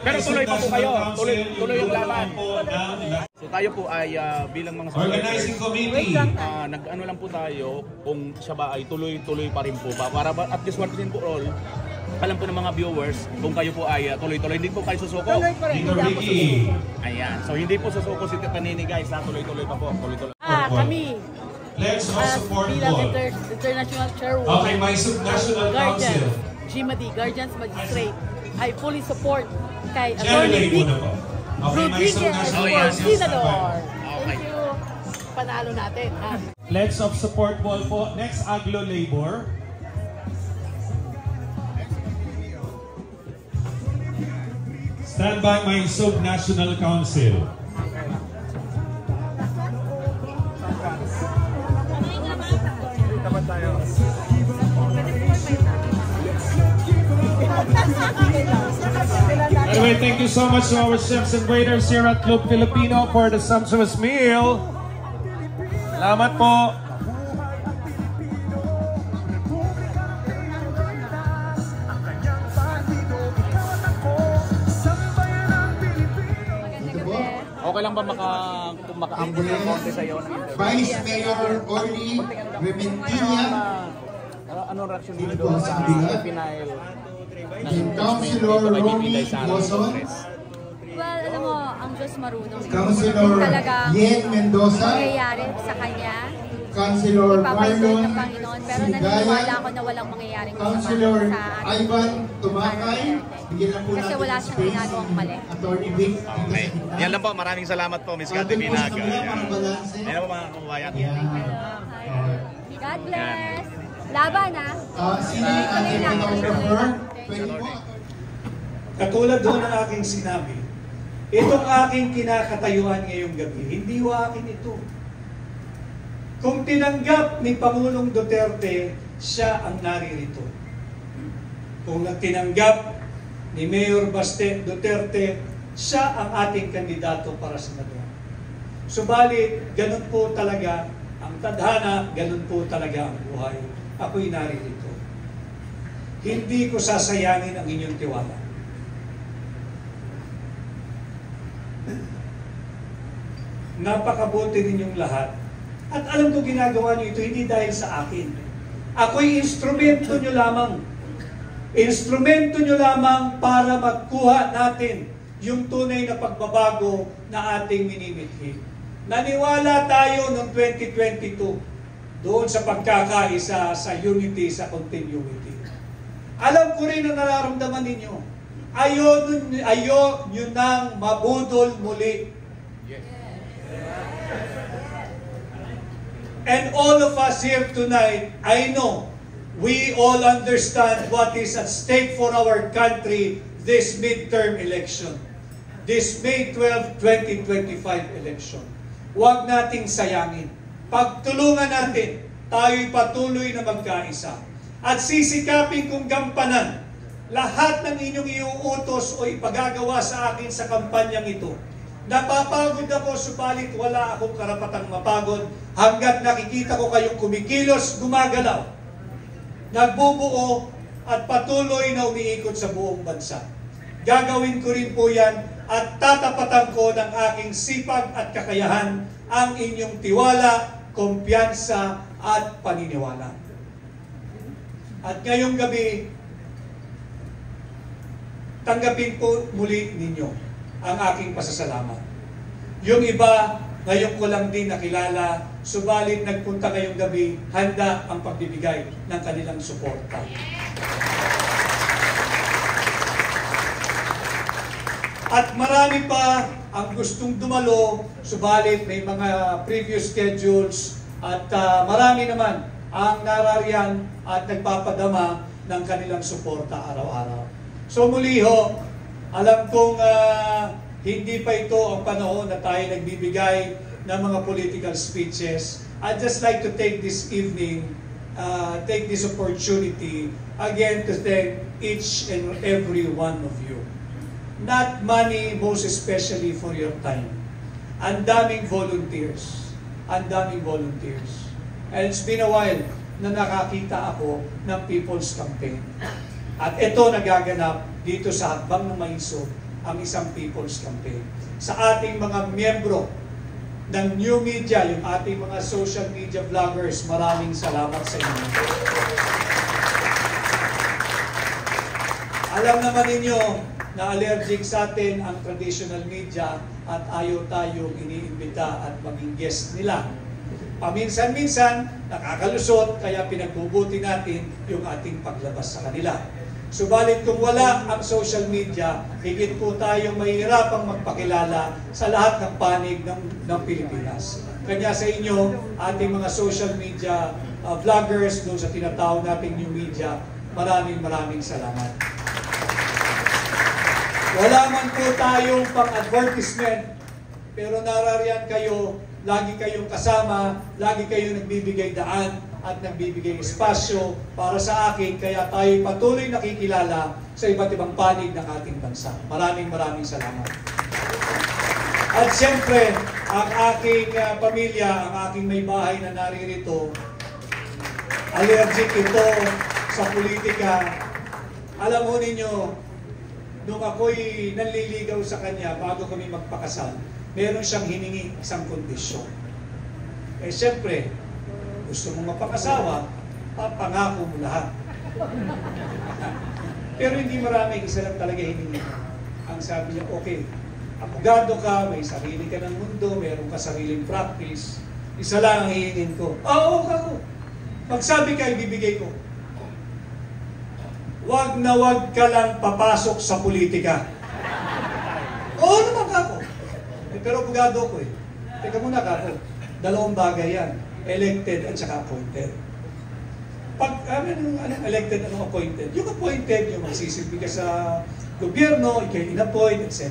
Pero tuloy pa po kayo, tuloy yung laban. So tayo po ay bilang mga organizing committee, nag-ano lang po tayo kung siya ba ay tuloy-tuloy pa rin po ba para at least one po all alam po ng mga viewers kung kayo po ay tuloy-tuloy, hindi po kayo susuko. Ayan, so hindi po susuko si Tita Nini guys, tuloy-tuloy pa po, tuloy-tuloy. Kami Let's support bilang international chairwoman, okay, my subnational council, GMAD, Guardians Magistrate, I fully support kay Attorney Vic Rodriguez, Senador. Thank you. Panalo natin. Let's support wall po. Next, Aglo Labor. Stand by my subnational council. Anyway, thank you so much to our chefs and waiters here at Club Filipino for the sumptuous meal. Salamat po. Okay lang ba maka-ambol ng konti sa'yo? Vice Mayor Orly Rementina, anong reaction nyo doon sa final? Councilor Romy Lozon, well, alam mo, ang Diyos marunong. Councilor Yen Mendoza, mangyayari sa kanya. Councilor Marlon ng Panginoon, pero naniniwala ako na walang mangyayaring Councilor sa Ivan Tumakay, bigyan lang po kasi natin wala ng siyang space ginagawang mali. Attorney Vic. Okay. Yan lang po, maraming salamat po, Ms. Cathy Binaga. Yan po mga kababayan. God bless! Laban ha! Sino ating photographer? Pwede po. Katulad doon ng aking sinabi, itong aking kinakatayuan ngayong gabi, hindi ho akin ito. Kung tinanggap ni Pangulong Duterte, siya ang naririto. Kung tinanggap ni Mayor Baste Duterte, siya ang ating kandidato para sa senador. Subalit, ganun po talaga ang tadhana, ganun po talaga ang buhay. Ako'y naririto. Hindi ko sasayangin ang inyong tiwala. Napakabuti ninyong lahat. At alam ko ginagawa niyo ito hindi dahil sa akin. Ako'y instrumento nyo lamang. Instrumento nyo lamang para magkuha natin yung tunay na pagbabago na ating minimithi. Naniwala tayo noong 2022 doon sa pagkakaisa, sa unity, sa continuity. Alam ko rin na nararamdaman ninyo. Ayaw nyo nang mabudol muli. And all of us here tonight, I know, we all understand what is at stake for our country this midterm election. This May 12, 2025 election. Huwag nating sayangin. Pagtulungan natin, tayo'y patuloy na magkaisa. At sisikapin kong gampanan lahat ng inyong iuutos o ipagagawa sa akin sa kampanyang ito. Napapagod ako, subalit wala akong karapatang mapagod hanggat nakikita ko kayong kumikilos, gumagalaw, nagbubuo at patuloy na umiikot sa buong bansa. Gagawin ko rin po yan at tatapatan ko ng aking sipag at kakayahan ang inyong tiwala, kumpiyansa at paniniwala. At ngayong gabi, tanggapin po muli ninyo ang aking pasasalamat. Yung iba, ngayon ko lang din nakilala, subalit nagpunta ngayong gabi, handa ang pagbibigay ng kanilang suporta. At marami pa ang gustong dumalo, subalit may mga previous schedules at marami naman ang narariyan at nagpapadama ng kanilang suporta araw-araw. So muli ho, alam kong hindi pa ito ang panahon na tayo nagbibigay ng mga political speeches. I'd just like to take this evening, take this opportunity again to thank each and every one of you. Not money, most especially for your time. Ang daming volunteers. Ang daming volunteers. And it's been a while na nakakita ako ng People's Campaign. At ito nagaganap dito sa Hakbang ng Mainso ang isang people's campaign. Sa ating mga miyembro ng new media, yung ating mga social media vloggers, maraming salamat sa inyo. Alam naman ninyo na allergic sa atin ang traditional media at ayaw tayong iniimbita at maging guest nila. Paminsan-minsan, nakakalusot, kaya pinagbubuti natin yung ating paglabas sa kanila. Subalit kung wala ang social media, higit po tayong mahihirapang magpakilala sa lahat ng panig ng Pilipinas. Kanya sa inyo, ating mga social media vloggers doon sa tinatawag nating new media, maraming salamat. Wala man po tayong pang-advertisement, pero narariyan kayo, lagi kayong kasama, lagi kayong nagbibigay daan at nagbibigay espasyo para sa akin, kaya tayo patuloy nakikilala sa iba't ibang panig ng ating bansa. Maraming salamat. At siyempre, ang aking pamilya, ang aking may bahay na naririto, allergic ito sa politika. Alam mo ninyo, nung ako'y nanliligaw sa kanya bago kami magpakasal, meron siyang hiningi isang kondisyon. Eh siyempre, gusto mong mapakasawa, papangako mo lahat. Pero hindi marami, isa lang talaga hiningi. Ang sabi niya, okay, abogado ka, may sarili ka ng mundo, meron ka sariling practice, isa lang ang hihingin ko. Oo, ako. Magsabi ka, ibibigay ko. Wag na wag ka lang papasok sa politika. Oo naman ako. Pero abogado ko eh. Teka muna ako. Dalawang bagay yan. Elected at saka appointed. Pag anong elected, anong appointed? Yung appointed, yung magsisilbi ka sa gobyerno, ikay in-appoint, etc.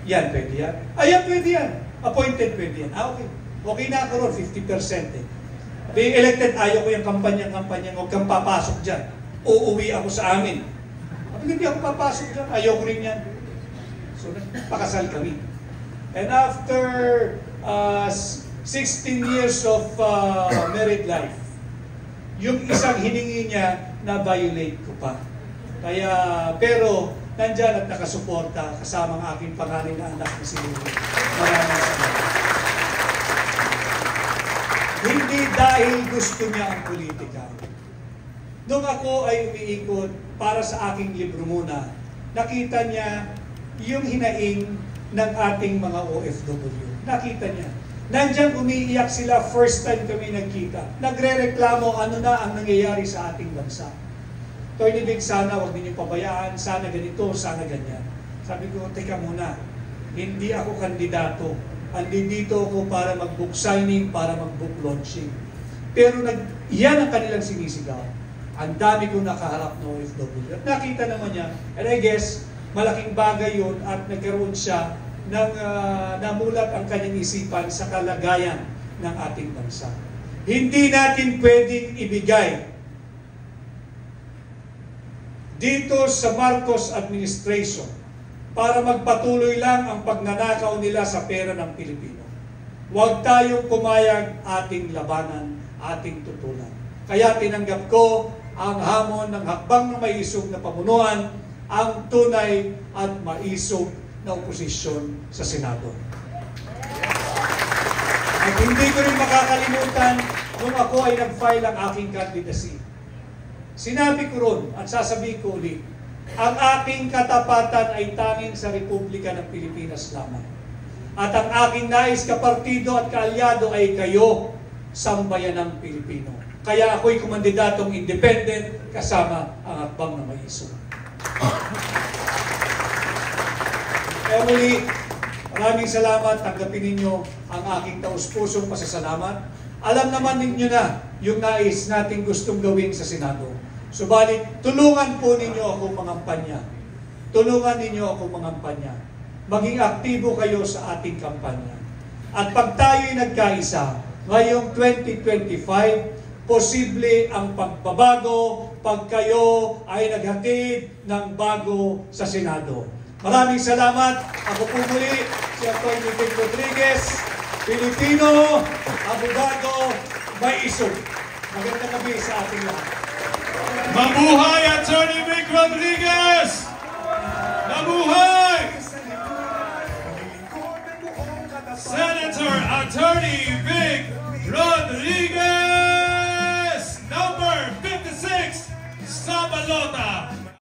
Yan, pwede yan. Ayan, pwede yan. Appointed, pwede yan. Okay. Okay na ako ron, 50% eh. Being elected, ayaw ko yung kampanya, huwag kang papasok dyan. Uuwi ako sa amin. Hindi ako papasok dyan, ayaw ko rin yan. So, nagpakasal kami. And after 16 years of married life, yung isang hiningi niya, na-violate ko pa. Kaya, pero, nandyan at nakasuporta kasama ang aking panganay na anak na si Lulu. Maraming salamat. Hindi dahil gusto niya ang politika. Nung ako ay umiikot para sa aking libro muna, nakita niya yung hinaing ng ating mga OFW. Nakita niya. Nandiyan umiiyak sila, first time kami nagkita. Nagre-reklamo ano na ang nangyayari sa ating bansa. Attorney Vic, sana huwag ninyong pabayaan, sana ganito, sana ganyan. Sabi ko, teka muna, hindi ako kandidato. Andito ako para mag-book signing, para mag-book launching. Pero yan ang kanilang sinisigaw. Ang dami kong nakaharap na OFW. At nakita naman niya, and I guess, malaking bagay yun at nagkaroon siya ng namulat ang kanyang isipan sa kalagayan ng ating bansa. Hindi natin pwedeng ibigay dito sa Marcos administration para magpatuloy lang ang pagnanakaw nila sa pera ng Pilipino. Huwag tayong pumayag, ating labanan, ating tutulan. Kaya tinanggap ko ang hamon ng hakbang na maisog na pamunuan, ang tunay at maisog na oposisyon sa Senado. At hindi ko rin makakalimutan nung ako ay nag-file ang aking candidacy. Sinabi ko ron at sasabihin ko ulit, ang aking katapatan ay tanging sa Republika ng Pilipinas lamang. At ang aking nais kapartido at kaalyado ay kayo, sambayanang Pilipino. Kaya ako'y kumandidatong independent kasama ang hakbang na maisog. Kaya muli, maraming salamat. Tanggapin ninyo ang aking taus-pusong pasasalamat. Alam naman ninyo na yung nais nating gustong gawin sa Senado. Subalit, tulungan po ninyo akong mangampanya. Tulungan ninyo akong mangampanya. Maging aktibo kayo sa ating kampanya. At pag tayo'y nagkaisa, ngayong 2025, posible ang pagbabago pag kayo ay naghatid ng bago sa Senado. Maraming salamat. Ako po muli, si Atty. Vic Rodriguez, Pilipino, abogado, may isog. Magandang gabi sa ating lahat. Mabuhay Atty. Vic Rodriguez! Mabuhay! Salota.